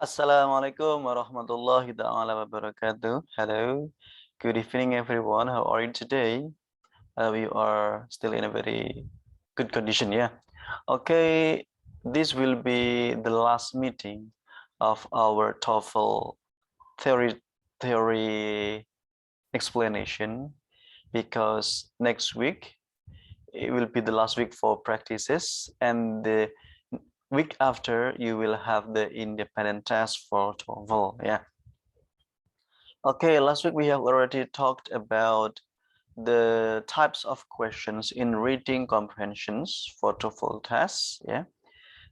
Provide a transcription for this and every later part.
Assalamualaikum warahmatullahi ta'ala wabarakatuh. Hello, good evening everyone. How are you today? We are still in a very good condition, yeah. Okay, this will be the last meeting of our TOEFL theory explanation because next week it will be the last week for practices, and the week after you will have the independent test for TOEFL, yeah. Okay, last week we have already talked about the types of questions in reading comprehensions for TOEFL tests. Yeah,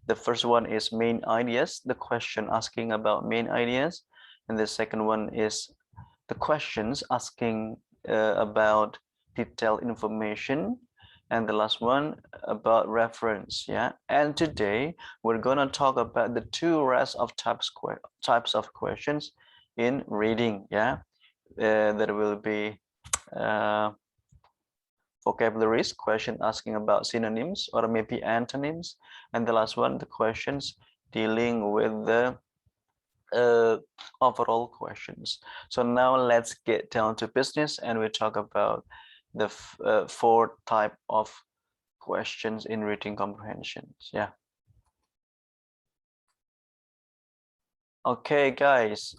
the first one is main ideas, the question asking about main ideas, and the second one is the questions asking about detailed information, and the last one about reference. Yeah, and today we're gonna talk about the two rest of types of questions in reading. Yeah, there will be uh, vocabularies, question asking about synonyms or maybe antonyms, and the last one, the questions dealing with the overall questions. So now let's get down to business and we talk about the four type of questions in reading comprehensions. Yeah. Okay, guys.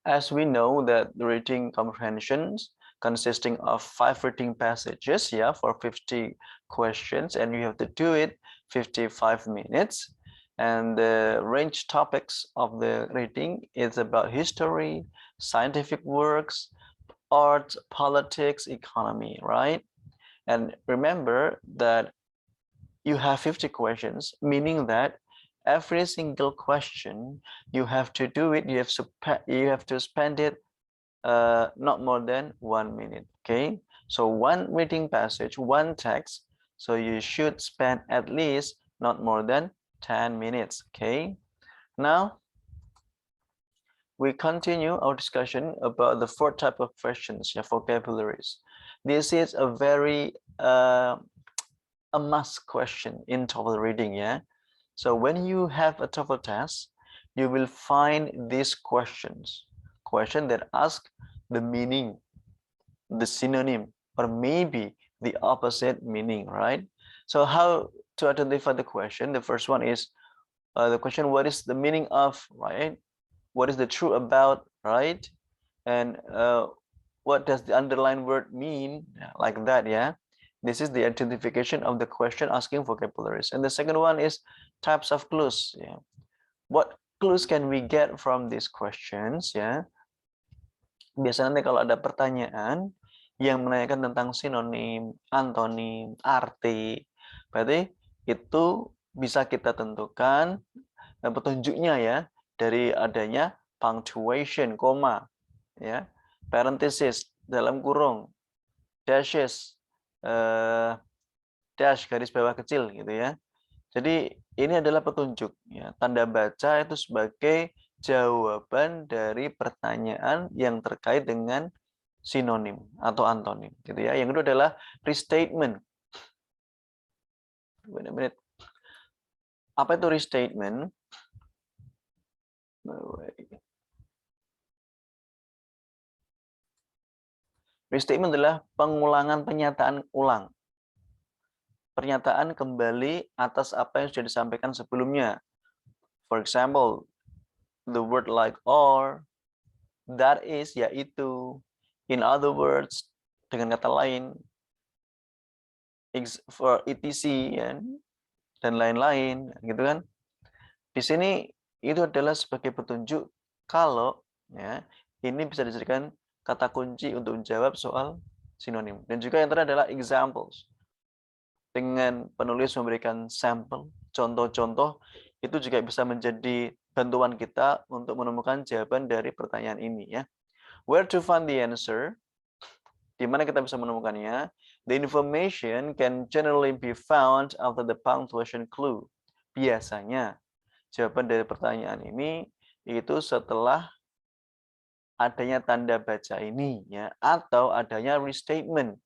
As we know that the reading comprehensions consisting of 5 reading passages, yeah, for 50 questions, and you have to do it 55 minutes. And the range topics of the reading is about history, scientific works, art, politics, economy, right? And remember that you have 50 questions, meaning that every single question you have to do it, you have to spend it not more than 1 minute. Okay, so one reading passage, one text, so you should spend at least not more than 10 minutes. Okay, now we continue our discussion about the fourth type of questions, yeah, vocabularies. This is a very a must question in TOEFL reading, yeah. So when you have a TOEFL test, you will find these questions that ask the meaning, the synonym, or maybe the opposite meaning, right? So how to identify the question? The first one is the question, what is the meaning of, right? What is the truth about, right? And what does the underlined word mean, like that, yeah. This is the identification of the question asking vocabularies. And the second one is types of clues, yeah. What clues can we get from these questions, ya? Biasanya nanti kalau ada pertanyaan yang menanyakan tentang sinonim, antonim, arti, berarti itu bisa kita tentukan petunjuknya, ya, dari adanya punctuation, koma, ya, parenthesis, dalam kurung, dashes, dash, garis bawah kecil, gitu ya. Jadi ini adalah petunjuk, ya. Tanda baca itu sebagai jawaban dari pertanyaan yang terkait dengan sinonim atau antonim, gitu ya. Yang kedua adalah restatement. Wait a minute. Apa itu restatement? Restatement adalah pengulangan pernyataan ulang. Pernyataan kembali atas apa yang sudah disampaikan sebelumnya. For example, the word like or, that is, yaitu, in other words, dengan kata lain, for etc, ya, dan lain-lain, gitu kan. Di sini itu adalah sebagai petunjuk kalau, ya, ini bisa dijadikan kata kunci untuk menjawab soal sinonim. Dan juga yang terakhir adalah examples. Dengan penulis memberikan sampel, contoh-contoh, itu juga bisa menjadi bantuan kita untuk menemukan jawaban dari pertanyaan ini, ya. Where to find the answer? Di mana kita bisa menemukannya? The information can generally be found after the punctuation clue. Biasanya jawaban dari pertanyaan ini itu setelah adanya tanda baca ini, ya, atau adanya restatement,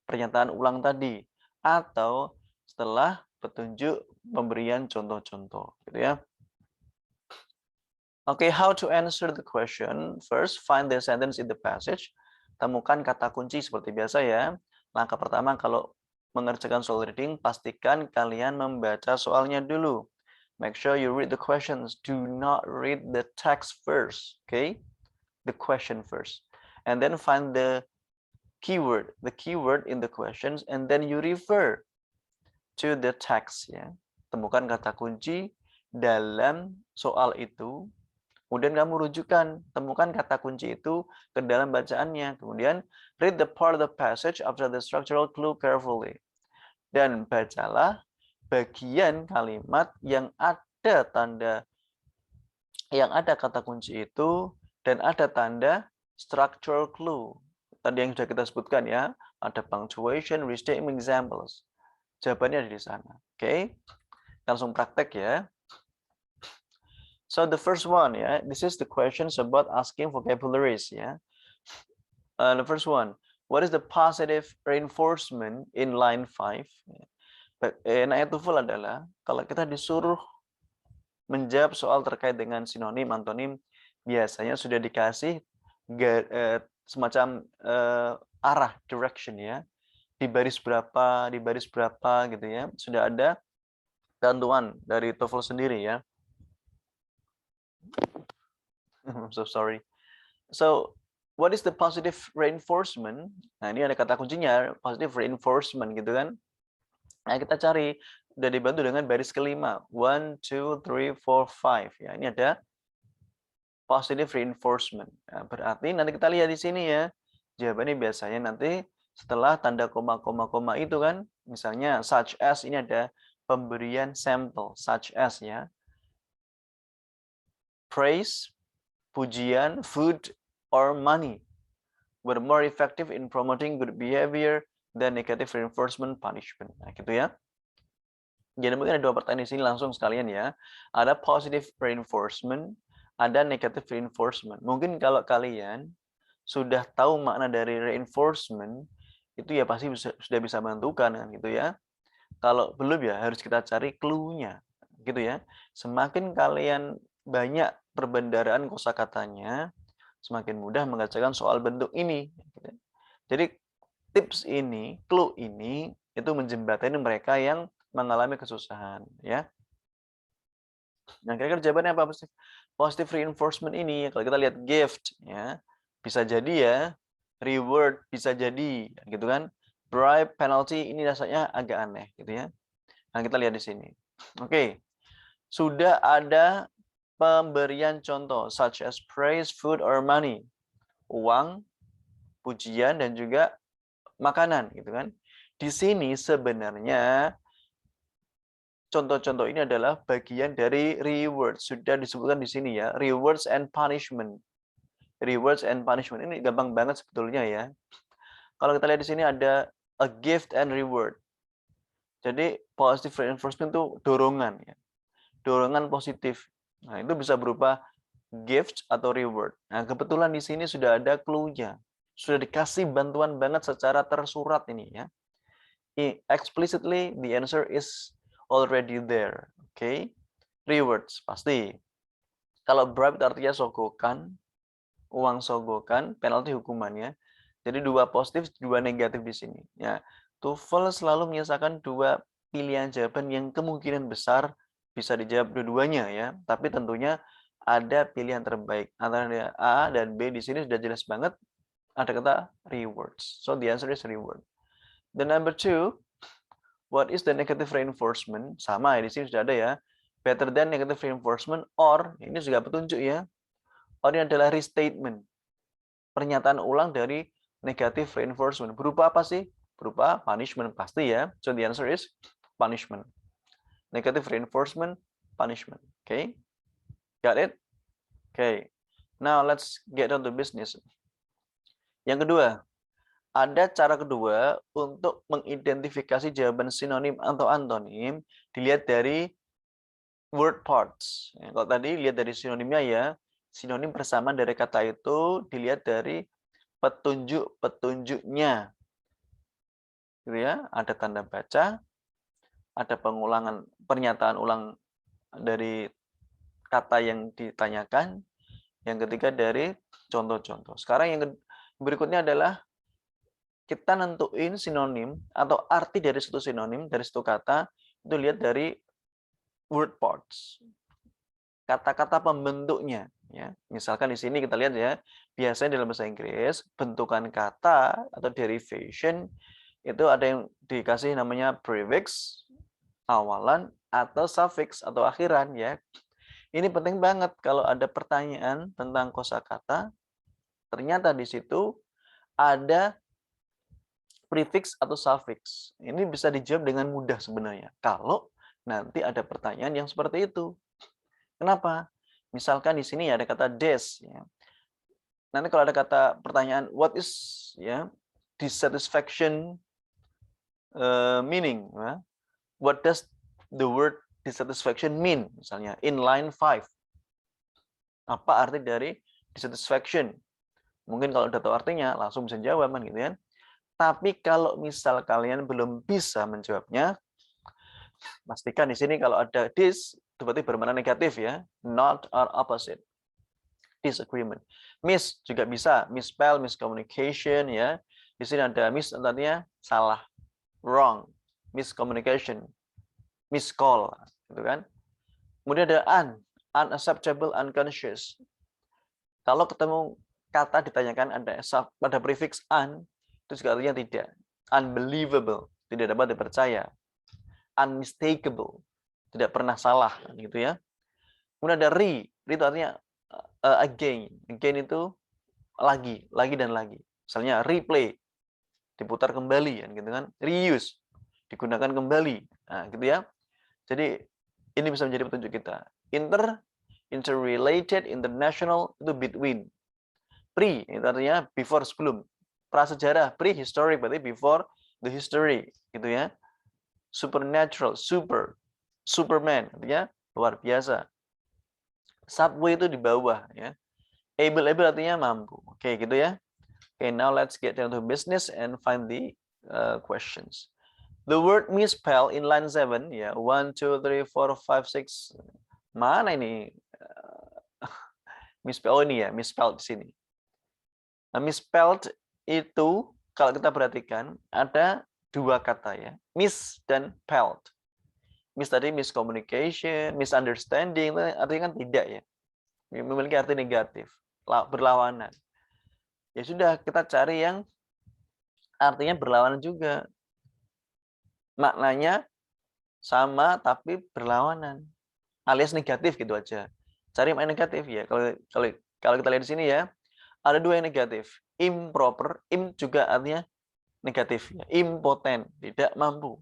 pernyataan ulang tadi, atau setelah petunjuk pemberian contoh-contoh, gitu ya. Okay, how to answer the question? First, find the sentence in the passage. Temukan kata kunci seperti biasa ya. Langkah pertama kalau mengerjakan soal reading, pastikan kalian membaca soalnya dulu. Make sure you read the questions. Do not read the text first, okay? The question first. And then find the keyword in the questions, and then you refer to the text ya. Temukan kata kunci dalam soal itu. Kemudian kamu rujukan, temukan kata kunci itu ke dalam bacaannya. Kemudian read the part of the passage after the structural clue carefully. Dan bacalah bagian kalimat yang ada kata kunci itu dan ada tanda structural clue. Tadi yang sudah kita sebutkan ya, ada punctuation, restatement, examples. Jawabannya ada di sana. Oke. Langsung praktek ya. So the first one, yeah, this is the questions about asking vocabularies, yeah. The first one, what is the positive reinforcement in line 5? Enaknya TOEFL adalah kalau kita disuruh menjawab soal terkait dengan sinonim, antonim, biasanya sudah dikasih semacam arah, direction ya, di baris berapa gitu ya, sudah ada bantuan dari TOEFL sendiri ya. I'm so sorry. So, what is the positive reinforcement? Nah, ini ada kata kuncinya, positive reinforcement gitu kan. Nah, kita cari, udah dibantu dengan baris kelima. 1, 2, 3, 4, 5. Ya, ini ada positive reinforcement. Nah, berarti nanti kita lihat di sini ya. Jawabannya biasanya nanti setelah tanda koma itu kan. Misalnya such as, ini ada pemberian sampel. Such as ya. Praise, pujian, food, or money were more effective in promoting good behavior than negative reinforcement punishment. Nah, gitu ya. Jadi mungkin ada dua pertanyaan di sini langsung sekalian ya. Ada positive reinforcement, ada negative reinforcement. Mungkin kalau kalian sudah tahu makna dari reinforcement, itu ya pasti sudah bisa menentukan kan gitu ya. Kalau belum ya harus kita cari clue-nya gitu ya. Semakin kalian banyak perbendaharaan kosakatanya, semakin mudah mengerjakan soal bentuk ini. Jadi tips ini, clue ini, itu menjembatani mereka yang mengalami kesusahan. Ya. Nah, kira-kira jawabannya apa? Positive reinforcement ini, kalau kita lihat gift, ya bisa jadi ya, reward bisa jadi, gitu kan. Bribe, penalty, ini rasanya agak aneh, gitu ya. Nah, kita lihat di sini. Oke, sudah ada pemberian contoh, such as praise, food, or money. Uang, pujian, dan juga makanan, gitu kan. Di sini sebenarnya contoh-contoh ini adalah bagian dari reward. Sudah disebutkan di sini ya, rewards and punishment. Rewards and punishment ini gampang banget sebetulnya ya. Kalau kita lihat di sini ada a gift and reward. Jadi positive reinforcement itu dorongan ya. Dorongan positif. Nah, itu bisa berupa gift atau reward. Nah, kebetulan di sini sudah ada clue-nya. Sudah dikasih bantuan banget secara tersurat ini ya. Explicitly the answer is already there. Okay? Rewards pasti. Kalau bribe artinya sogokan, uang sogokan, penalti hukumannya. Jadi dua positif, dua negatif di sini. Ya, TOEFL selalu menyisakan dua pilihan jawaban yang kemungkinan besar bisa dijawab dua-duanya ya. Tapi tentunya ada pilihan terbaik antara A dan B. Di sini sudah jelas banget ada kata rewards. So the answer is reward. The number 2, what is the negative reinforcement? Sama ya, di sini sudah ada ya. Better than negative reinforcement, or ini juga petunjuk ya. Or ini adalah restatement. Pernyataan ulang dari negative reinforcement. Berupa apa sih? Berupa punishment pasti ya. So the answer is punishment. Negative reinforcement, punishment. Okay? Got it? Okay. Now let's get on to business. Yang kedua, ada cara kedua untuk mengidentifikasi jawaban sinonim atau antonim dilihat dari word parts. Kalau tadi lihat dari sinonimnya ya, sinonim persamaan dari kata itu dilihat dari petunjuk-petunjuknya. Gitu ya, ada tanda baca, ada pengulangan pernyataan ulang dari kata yang ditanyakan, yang ketiga dari contoh-contoh. Sekarang yang berikutnya adalah kita nentuin sinonim atau arti dari satu sinonim, dari satu kata, itu lihat dari word parts. Kata-kata pembentuknya. Ya. Misalkan di sini kita lihat ya, biasanya dalam bahasa Inggris, bentukan kata atau derivation, itu ada yang dikasih namanya prefix, awalan, atau suffix atau akhiran. Ya. Ini penting banget kalau ada pertanyaan tentang kosakata, ternyata di situ ada prefix atau suffix. Ini bisa dijawab dengan mudah sebenarnya. Kalau nanti ada pertanyaan yang seperti itu. Kenapa? Misalkan di sini ada kata des. Ya. Nanti kalau ada kata pertanyaan what is ya dissatisfaction meaning? Ya. What does the word dissatisfaction mean? Misalnya in line 5. Apa arti dari dissatisfaction? Mungkin kalau udah tahu artinya langsung bisa jawab kan gitu kan. Tapi kalau misal kalian belum bisa menjawabnya, pastikan di sini kalau ada this, itu berarti bermakna negatif ya. Not or opposite. Disagreement. Miss juga bisa. Misspell, miscommunication ya. Di sini ada miss artinya salah. Wrong. Miscommunication. Miscall. Gitu kan. Kemudian ada unacceptable, unconscious. Kalau ketemu kata ditanyakan ada prefix itu juga artinya tidak. Unbelievable, tidak dapat dipercaya. Unmistakable, tidak pernah salah, gitu ya. Kemudian ada itu artinya again. Again itu lagi dan lagi. Misalnya replay, diputar kembali, gitu kan. Reuse, digunakan kembali. Nah, gitu ya. Jadi ini bisa menjadi petunjuk kita. Interrelated, international, itu between. Pre, itu artinya before, sebelum. Prasejarah, prehistoric, berarti before the history, gitu ya. Supernatural, Superman, artinya luar biasa. Subway itu di bawah, ya. Able artinya mampu. Oke, gitu ya. Okay, now let's get down to business and find the questions. The word misspell in line 7, ya. 1, 2, 3, 4, 5, 6. Mana ini? Misspell, oh ini ya, misspelled di sini. Nah, misspelled itu kalau kita perhatikan ada dua kata ya, miss dan pelled. Miss tadi miscommunication, misunderstanding, artinya kan tidak ya, memiliki arti negatif, berlawanan. Ya sudah, kita cari yang artinya berlawanan juga, maknanya sama tapi berlawanan, alias negatif gitu aja. Cari yang negatif ya. Kalau kita lihat di sini ya, ada dua yang negatif. Improper, juga artinya negatif. Impotent, tidak mampu.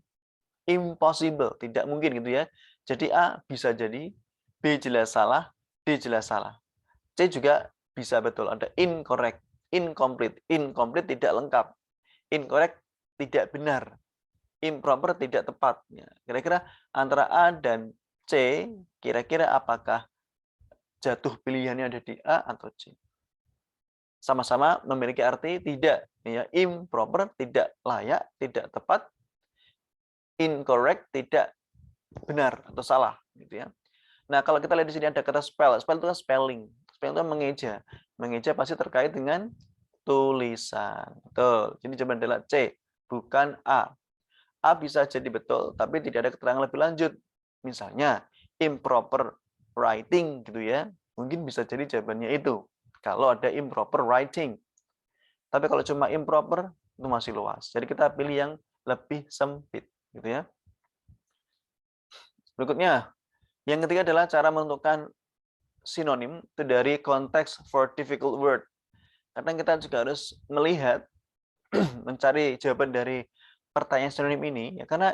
Impossible, tidak mungkin gitu ya. Jadi A bisa jadi, B jelas salah, D jelas salah. C juga bisa betul, ada incorrect, incomplete. Incomplete tidak lengkap. Incorrect tidak benar. Improper tidak tepat. Kira-kira antara A dan C, kira-kira apakah jatuh pilihannya ada di A atau C? Sama-sama memiliki arti tidak, ya, improper tidak layak, tidak tepat, incorrect tidak benar atau salah, gitu ya. Nah, kalau kita lihat di sini ada kata spell, spell itu kan spelling, spelling itu mengeja, mengeja pasti terkait dengan tulisan, betul. Jadi jawaban adalah C, bukan A. A bisa jadi betul, tapi tidak ada keterangan lebih lanjut. Misalnya improper writing, gitu ya, mungkin bisa jadi jawabannya itu. Kalau ada improper writing. Tapi kalau cuma improper, itu masih luas. Jadi kita pilih yang lebih sempit. Gitu ya. Berikutnya, yang ketiga adalah cara menentukan sinonim itu dari konteks for difficult word. Karena kita juga harus melihat, mencari jawaban dari pertanyaan sinonim ini. Ya, karena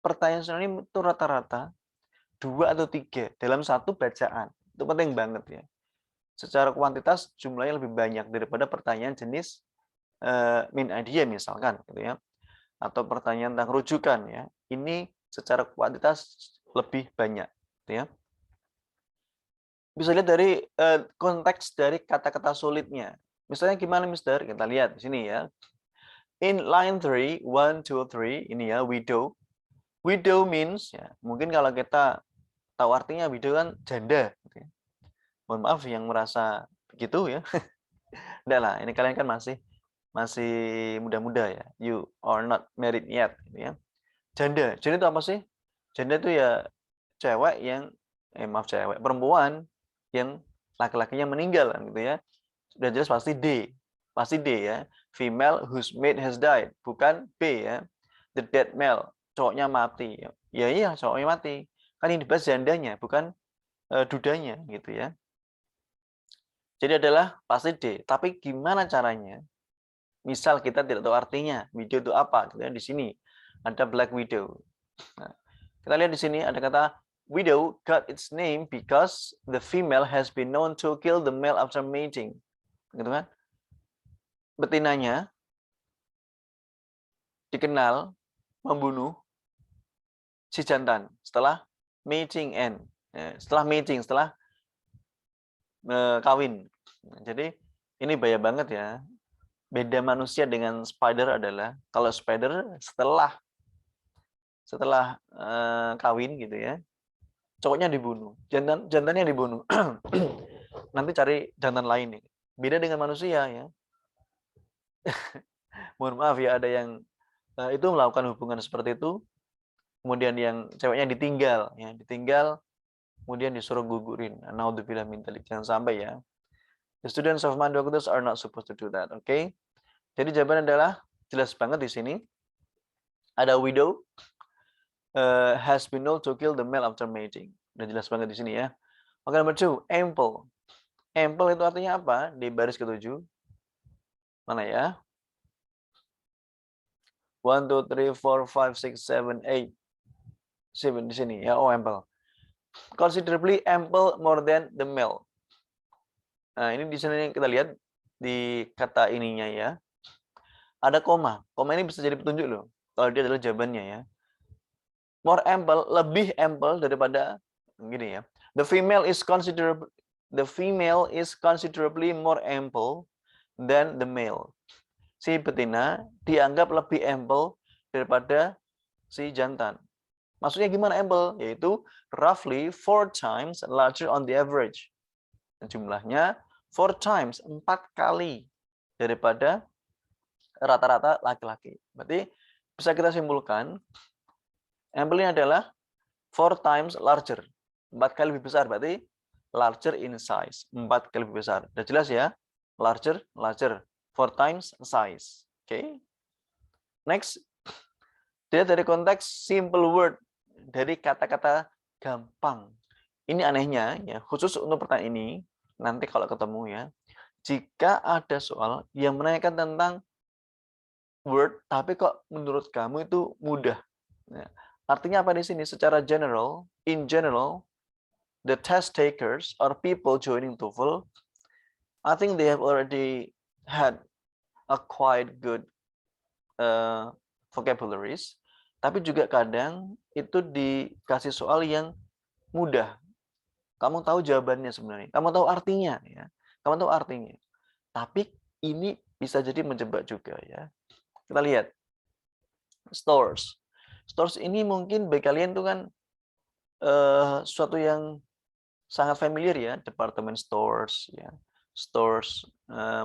pertanyaan sinonim itu rata-rata 2 atau 3 dalam satu bacaan. Itu penting banget ya. Secara kuantitas jumlahnya lebih banyak daripada pertanyaan jenis main idea misalkan gitu ya. Atau pertanyaan tentang rujukan ya. Ini secara kuantitas lebih banyak gitu ya. Bisa lihat dari konteks dari kata-kata sulitnya. Misalnya gimana Mister? Kita lihat di sini ya. In line 3, 1, 2, 3 ini ya widow. Widow means ya, mungkin kalau kita tahu artinya widow kan janda. Gitu ya. Mohon maaf yang merasa begitu ya. Enggak lah, ini kalian kan masih muda-muda ya. You are not married yet. Gitu ya. Janda itu apa sih? Janda itu ya cewek yang, perempuan yang laki-lakinya meninggal kan, gitu ya. Sudah jelas pasti D ya. Female whose mate has died, bukan B ya. The dead male, cowoknya mati. Ya iya, cowoknya mati. Kan ini dibahas jandanya, bukan dudanya gitu ya. Jadi adalah pasti D. Tapi gimana caranya? Misal kita tidak tahu artinya, widow itu apa? Gitu ya. Di sini ada black widow. Nah, kita lihat di sini ada kata widow got its name because the female has been known to kill the male after mating. Gitu kan? Betinanya dikenal membunuh si jantan setelah mating end. Setelah mating, setelah kawin. Jadi ini bahaya banget ya. Beda manusia dengan spider adalah kalau spider setelah kawin gitu ya, cowoknya dibunuh, jantannya dibunuh. Nanti cari jantan lain nih. Beda dengan manusia ya. Mohon maaf ya, ada yang itu melakukan hubungan seperti itu, kemudian yang ceweknya ditinggal, kemudian disuruh gugurin. Naudzubillah min dzalik. Jangan sampai ya. The students of my doctors are not supposed to do that, okay? Jadi jawaban adalah jelas banget di sini. Ada widow has been known to kill the male after mating. Udah jelas banget di sini ya. Oke, nomor 2, ample. Ample itu artinya apa? Di baris ke-7. Mana ya? 1, 2, 3, 4, 5, 6, 7, 8. 7 di sini ya. Oh, ample. Considerably ample more than the male. Nah, ini di sini kita lihat di kata ininya ya. Ada koma. Koma ini bisa jadi petunjuk loh. Kalau dia adalah jawabannya ya. More ample, lebih ample daripada gini ya. The female is considerably more ample than the male. Si betina dianggap lebih ample daripada si jantan. Maksudnya gimana ample? Yaitu roughly 4 times larger on the average. Jumlahnya 4 times, 4 kali daripada rata-rata laki-laki. Berarti bisa kita simpulkan ample ini adalah 4 times larger. 4 kali lebih besar, berarti larger in size. 4 kali lebih besar. Sudah jelas ya? Larger. 4 times size. Oke. Next. Dilihat dari konteks simple word. Dari kata-kata gampang. Ini anehnya, ya, khusus untuk pertanyaan ini, nanti kalau ketemu ya, jika ada soal yang menanyakan tentang word, tapi kok menurut kamu itu mudah. Nah, artinya apa di sini? Secara general, in general, the test takers or people joining TOEFL, I think they have already had a quite good vocabularies, tapi juga kadang itu dikasih soal yang mudah. Kamu tahu jawabannya sebenarnya, kamu tahu artinya ya, kamu tahu artinya. Tapi ini bisa jadi menjebak juga ya. Kita lihat stores. Stores ini mungkin bagi kalian itu kan sesuatu yang sangat familiar ya, department stores ya, stores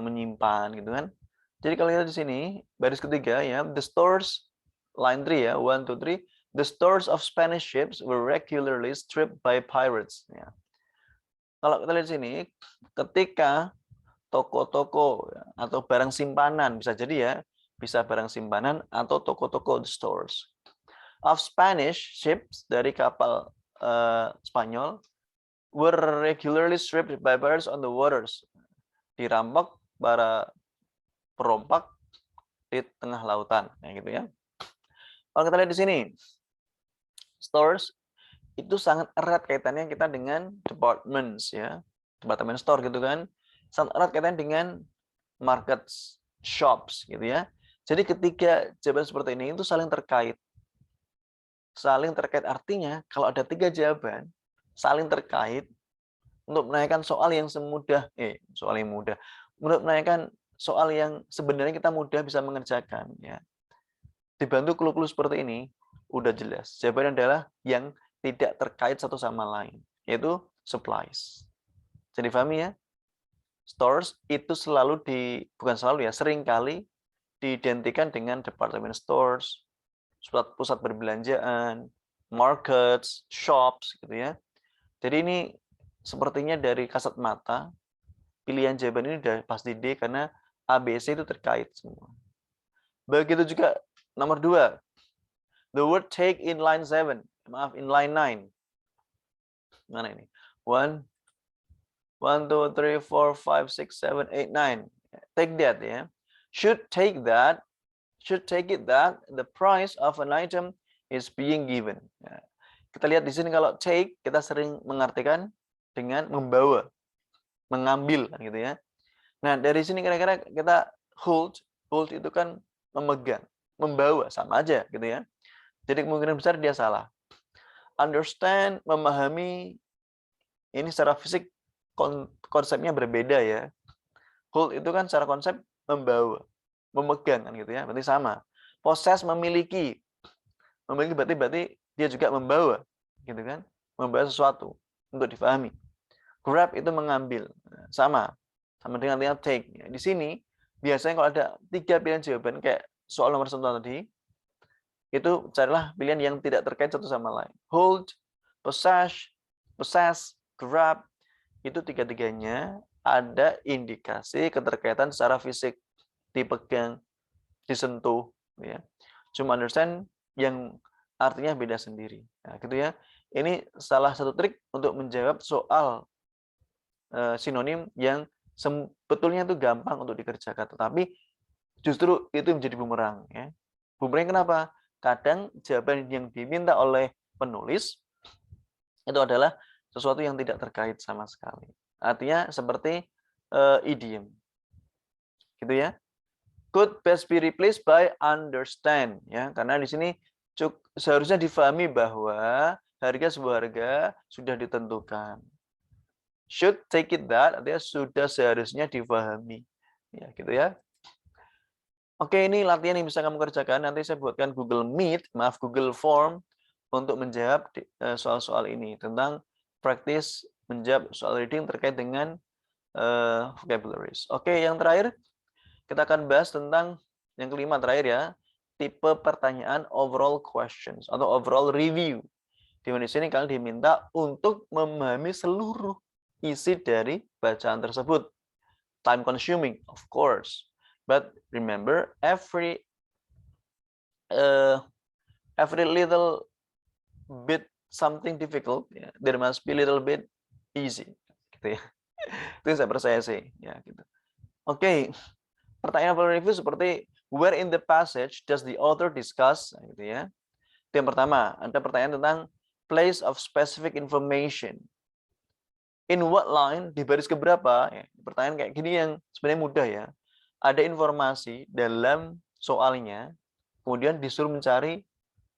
menyimpan gitu kan. Jadi kalau lihat di sini baris ketiga ya, the stores line 3 ya, 1, 2, 3, the stores of Spanish ships were regularly stripped by pirates ya. Kalau kita lihat di sini, ketika toko-toko atau barang simpanan, bisa jadi ya, bisa barang simpanan atau toko-toko stores of Spanish ships, dari kapal Spanyol, were regularly stripped by pirates on the waters, dirampok para perompak di tengah lautan, gitu ya. Kalau kita lihat di sini, stores itu sangat erat kaitannya kita dengan departments ya, department store gitu kan, sangat erat kaitannya dengan market shops gitu ya. Jadi ketika jawaban seperti ini itu saling terkait artinya kalau ada 3 jawaban saling terkait untuk menanyakan soal yang mudah, untuk menanyakan soal yang sebenarnya kita mudah bisa mengerjakan ya. Dibantu clue-clue seperti ini udah jelas jawabannya adalah yang tidak terkait satu sama lain, yaitu supplies. Jadi pahami ya? Stores itu selalu bukan selalu ya, seringkali diidentikan dengan department stores, pusat perbelanjaan, markets, shops gitu ya. Jadi ini sepertinya dari kasat mata, pilihan jawaban ini udah pasti D karena ABC itu terkait semua. Begitu juga nomor 2. The word take in line 7. Maaf, in line 9. Mana ini? 1, 2, 3, 4, 5, 6, 7, 8, 9. Take that ya. Should take it that the price of an item is being given. Ya. Kita lihat di sini kalau take kita sering mengartikan dengan membawa, mengambil kan gitu ya. Nah, dari sini kira-kira kita hold itu kan memegang, membawa sama aja gitu ya. Jadi kemungkinan besar dia salah. Understand, memahami, ini secara fisik konsepnya berbeda ya. Hold itu kan secara konsep membawa, memegang kan gitu ya. Berarti sama. Possess, memiliki. Memiliki berarti dia juga membawa gitu kan. Membawa sesuatu untuk difahami. Grab itu mengambil. Sama dengan take. Di sini biasanya kalau ada 3 pilihan jawaban kayak soal nomor 1 tadi, itu carilah pilihan yang tidak terkait satu sama lain. Hold, possess, grab, itu 3-tiganya ada indikasi keterkaitan secara fisik, dipegang, disentuh, ya. Cuma understand yang artinya beda sendiri. Nah, gitu ya. Ini salah satu trik untuk menjawab soal sinonim yang sebetulnya itu gampang untuk dikerjakan, tetapi justru itu menjadi bumerang. Ya. Bumerang kenapa? Kadang jawaban yang diminta oleh penulis itu adalah sesuatu yang tidak terkait sama sekali. Artinya seperti idiom. Gitu ya. Could best be replaced by understand ya, karena di sini seharusnya difahami bahwa harga sebuah harga sudah ditentukan. Should take it that artinya sudah seharusnya difahami. Ya, gitu ya. Oke, ini latihan yang bisa kamu kerjakan. Nanti saya buatkan Google Form untuk menjawab soal-soal ini tentang praktis menjawab soal reading terkait dengan vocabularies. Oke, yang terakhir kita akan bahas tentang yang kelima terakhir ya, tipe pertanyaan overall questions atau overall review. Di mana sini kalian diminta untuk memahami seluruh isi dari bacaan tersebut. Time consuming, of course. But remember, every little bit something difficult, yeah, there must be a little bit easy. Gitu ya. Itu yang saya percaya sih, ya gitu. Oke, pertanyaan review seperti where in the passage does the author discuss, gitu ya. Itu yang pertama. Ada pertanyaan tentang place of specific information. In what line, di baris keberapa? Ya, pertanyaan kayak gini yang sebenarnya mudah ya. Ada informasi dalam soalnya, kemudian disuruh mencari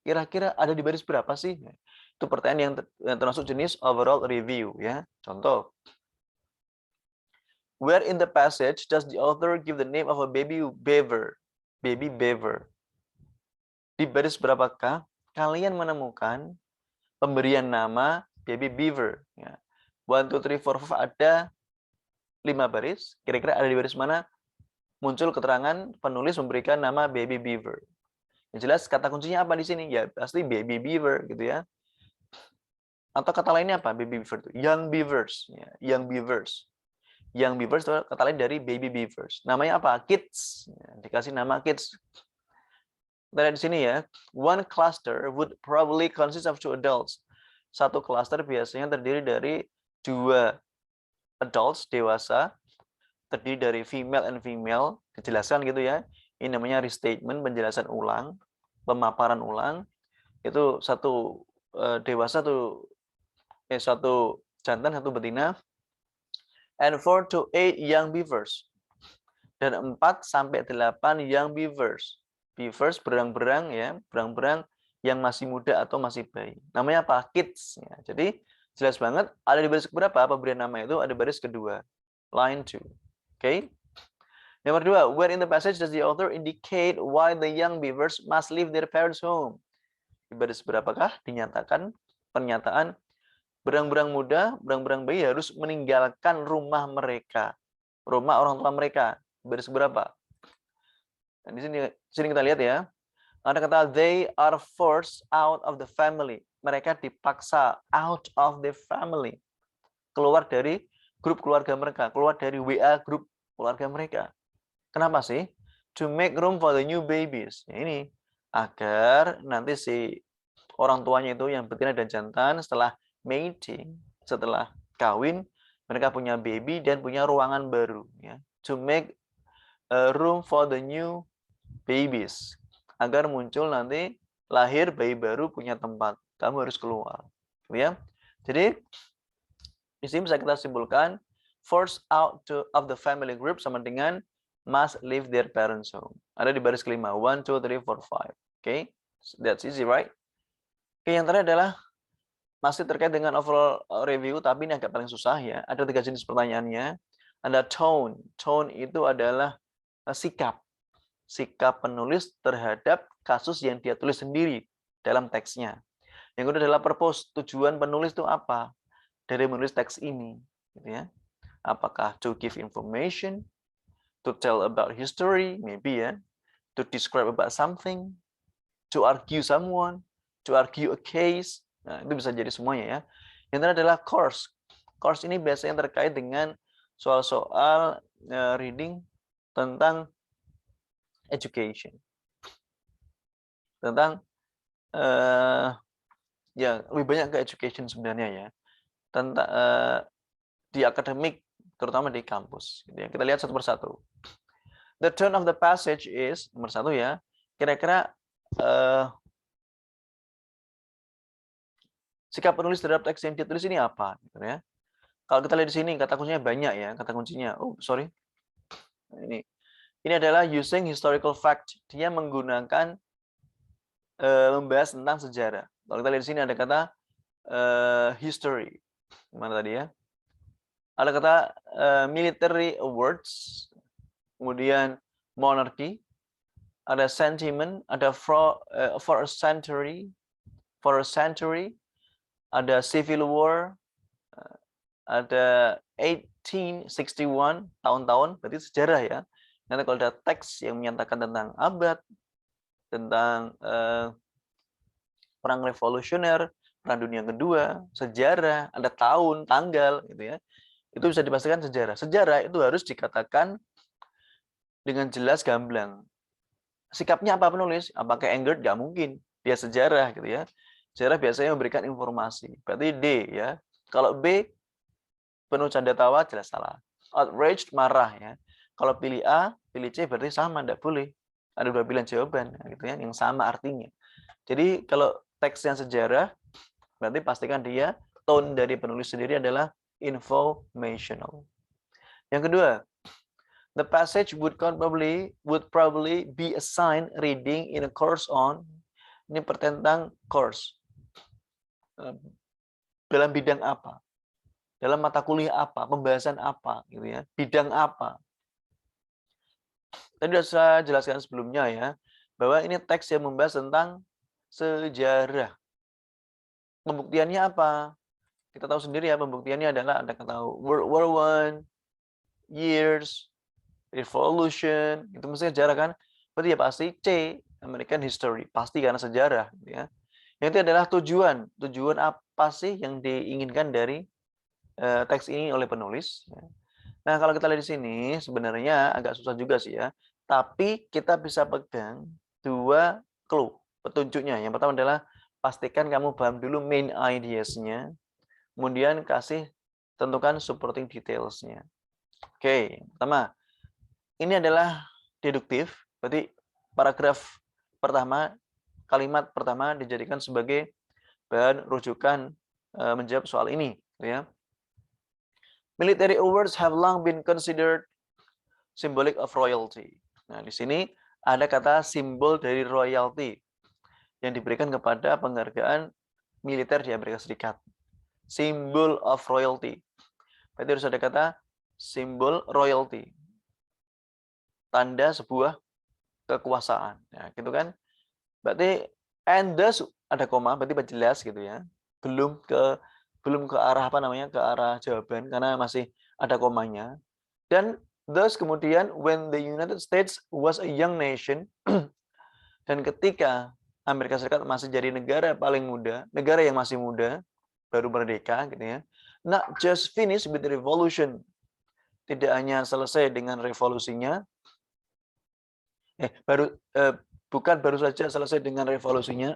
kira-kira ada di baris berapa sih? Itu pertanyaan yang termasuk jenis overall review ya. Contoh, where in the passage does the author give the name of a baby beaver? Baby beaver. Di baris berapakah kalian menemukan pemberian nama baby beaver? Ya. 1, 2, 3, 4, 5 ada 5 baris. Kira-kira ada di baris mana? Muncul keterangan penulis memberikan nama baby beaver. Yang jelas kata kuncinya apa di sini? Ya pasti baby beaver gitu ya. Atau kata lainnya apa? Baby beaver itu young beavers, ya, young beavers. Young beavers itu kata lain dari baby beavers. Namanya apa? Kids. Ya, dikasih nama kids. Kita lihat di sini ya. One cluster would probably consist of 2 adults. Satu cluster biasanya terdiri dari 2 adults dewasa, terdiri dari female and female, dijelaskan gitu ya. Ini namanya restatement, penjelasan ulang, pemaparan ulang. Itu satu dewasa, satu jantan, satu betina. And 4 to 8 young beavers. Dan 4 sampai 8 young beavers. Beavers berang-berang ya, berang-berang yang masih muda atau masih bayi. Namanya apa? Kids. Ya. Jadi jelas banget ada di baris berapa pemberian nama itu, ada baris kedua. Line 2. Okay. Nomor 2, where in the passage does the author indicate why the young beavers must leave their parents' home? Di baris berapakah dinyatakan pernyataan berang-berang muda, berang-berang bayi harus meninggalkan rumah mereka, rumah orang tua mereka. Baris berapa? Nah, di sini kita lihat ya. Ada kata they are forced out of the family. Mereka dipaksa out of the family. Keluar dari grup keluarga mereka, keluar dari WA grup keluarga mereka. Kenapa sih? To make room for the new babies. Ya, ini agar nanti si orang tuanya itu yang betina dan jantan setelah mating, setelah kawin, mereka punya baby dan punya ruangan baru. Ya. To make a room for the new babies. Agar muncul nanti lahir bayi baru punya tempat. Kamu harus keluar. Ya. Jadi di sini bisa kita simpulkan forced out of the family group sama dengan must leave their parents' home. Ada di baris kelima. 1, 2, 3, 4, 5. Okay, that's easy, right? Oke, yang terakhir adalah masih terkait dengan overall review, tapi ini agak paling susah ya. Ada 3 jenis pertanyaannya. Ada tone. Tone itu adalah sikap. Sikap penulis terhadap kasus yang dia tulis sendiri dalam teksnya. Yang kedua adalah purpose, tujuan penulis itu apa dari menulis teks ini, gitu ya. Apakah to give information, to tell about history, maybe ya, to describe about something, to argue someone, to argue a case. Nah, itu bisa jadi semuanya ya. Yang terakhir adalah course. Course ini biasanya terkait dengan soal-soal reading tentang education, tentang ya lebih banyak ke education sebenarnya ya, tentang di akademik terutama di kampus. Gitu ya. Kita lihat satu persatu. The tone of the passage is nomor 1 ya. Kira-kira sikap penulis terhadap teks yang ditulis ini apa? Gitu ya. Kalau kita lihat di sini kata kuncinya banyak ya, kata kuncinya. Oh sorry, ini adalah using historical fact. Dia menggunakan membahas tentang sejarah. Kalau kita lihat di sini ada kata history. Mana tadi ya? Ada kata military awards, kemudian monarchy, ada sentiment, ada for a century, ada civil war, ada 1861 tahun-tahun, berarti sejarah ya. Nanti kalau ada teks yang menyatakan tentang abad, tentang perang revolusioner, perang dunia kedua, sejarah, ada tahun, tanggal, gitu ya. Itu bisa dipastikan sejarah. Sejarah itu harus dikatakan dengan jelas gamblang. Sikapnya apa penulis? Apakah angered? Nggak mungkin. Dia sejarah, gitu ya. Sejarah biasanya memberikan informasi. Berarti D ya. Kalau B penuh canda tawa jelas salah. Outraged marah ya. Kalau pilih A, pilih C berarti sama, enggak boleh. Ada 2 pilihan jawaban gitu ya yang sama artinya. Jadi kalau teks yang sejarah berarti pastikan dia tone dari penulis sendiri adalah informational. Yang kedua, the passage would probably be assigned reading in a course on. Ini tentang course. Dalam bidang apa? Dalam mata kuliah apa, pembahasan apa, gitu ya, bidang apa. Tadi sudah saya jelaskan sebelumnya ya, bahwa ini teks yang membahas tentang sejarah. Pembuktiannya apa? Kita tahu sendiri ya, pembuktiannya adalah ada kata World War I, years, revolution, itu mesti sejarah kan? Berarti ya pasti C, American history, pasti karena sejarah, gitu ya. Yang itu adalah tujuan. Tujuan apa sih yang diinginkan dari teks ini oleh penulis. Nah, kalau kita lihat di sini sebenarnya agak susah juga sih ya. Tapi kita bisa pegang 2 clue petunjuknya. Yang pertama adalah pastikan kamu paham dulu main ideas-nya. Kemudian tentukan supporting details-nya. Oke, pertama. Ini adalah deduktif. Berarti paragraf pertama, kalimat pertama dijadikan sebagai bahan rujukan menjawab soal ini, ya. Military awards have long been considered symbolic of royalty. Nah, di sini ada kata simbol dari royalty yang diberikan kepada penghargaan militer di Amerika Serikat. Symbol of royalty. Berarti harus ada kata simbol royalty. Tanda sebuah kekuasaan. Nah, gitu kan. Berarti and thus ada koma, berarti jelas gitu ya. belum ke arah apa namanya, ke arah jawaban karena masih ada komanya. Dan thus kemudian when the United States was a young nation dan ketika Amerika Serikat masih jadi negara paling muda, negara yang masih muda, baru merdeka gitu ya. Not just finish with the revolution. Tidak hanya selesai dengan revolusinya, bukan baru saja selesai dengan revolusinya.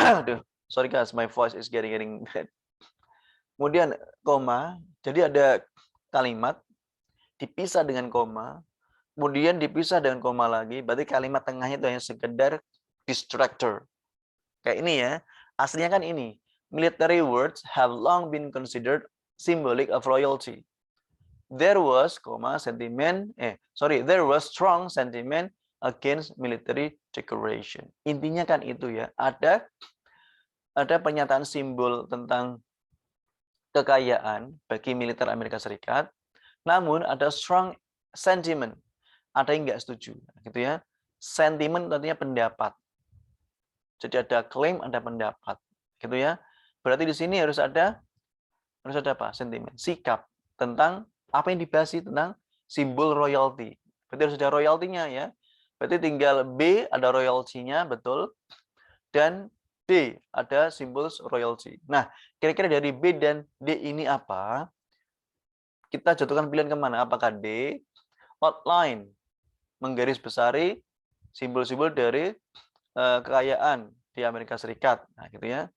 Aduh, sorry guys, my voice is getting bad. Kemudian koma, jadi ada kalimat dipisah dengan koma, kemudian dipisah dengan koma lagi, berarti kalimat tengahnya itu hanya sekedar distractor. Kayak ini ya, aslinya kan ini. Military words have long been considered symbolic of royalty. There was, there was strong sentiment against military decoration. Intinya kan itu ya, ada pernyataan simbol tentang kekayaan bagi militer Amerika Serikat, namun ada strong sentiment, ada yang nggak setuju, gitu ya. Sentiment artinya pendapat. Jadi ada klaim, ada pendapat, gitu ya. Berarti di sini harus ada apa? Sentiment, sikap tentang apa yang dibahas tentang simbol royalty. Berarti harus ada royalty-nya ya. Berarti tinggal B ada royalty-nya, betul. Dan D ada simbol royalty. Nah, kira-kira dari B dan D ini apa? Kita jatuhkan pilihan kemana? Apakah D, outline, menggaris besari simbol-simbol dari kekayaan di Amerika Serikat. Nah, gitu ya.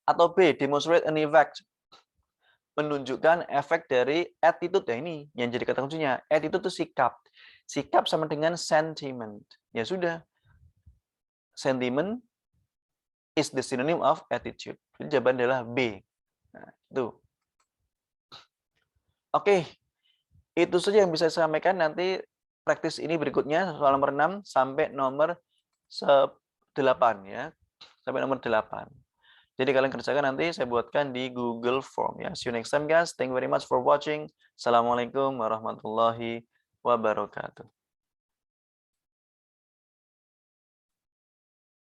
Atau B, demonstrate an effect, menunjukkan efek dari attitude ya, ini yang jadi kata kuncinya. Attitude itu sikap. Sikap sama dengan sentiment. Ya sudah. Sentiment is the synonym of attitude. Jadi jawaban adalah B. Nah, itu. Oke. Itu saja yang bisa saya sampaikan. Nanti praktis ini berikutnya soal nomor 6 sampai nomor 8 ya. Sampai nomor 8. Jadi kalian kerjakan nanti saya buatkan di Google Form ya. See you next time guys. Thank you very much for watching. Assalamualaikum warahmatullahi wabarakatuh.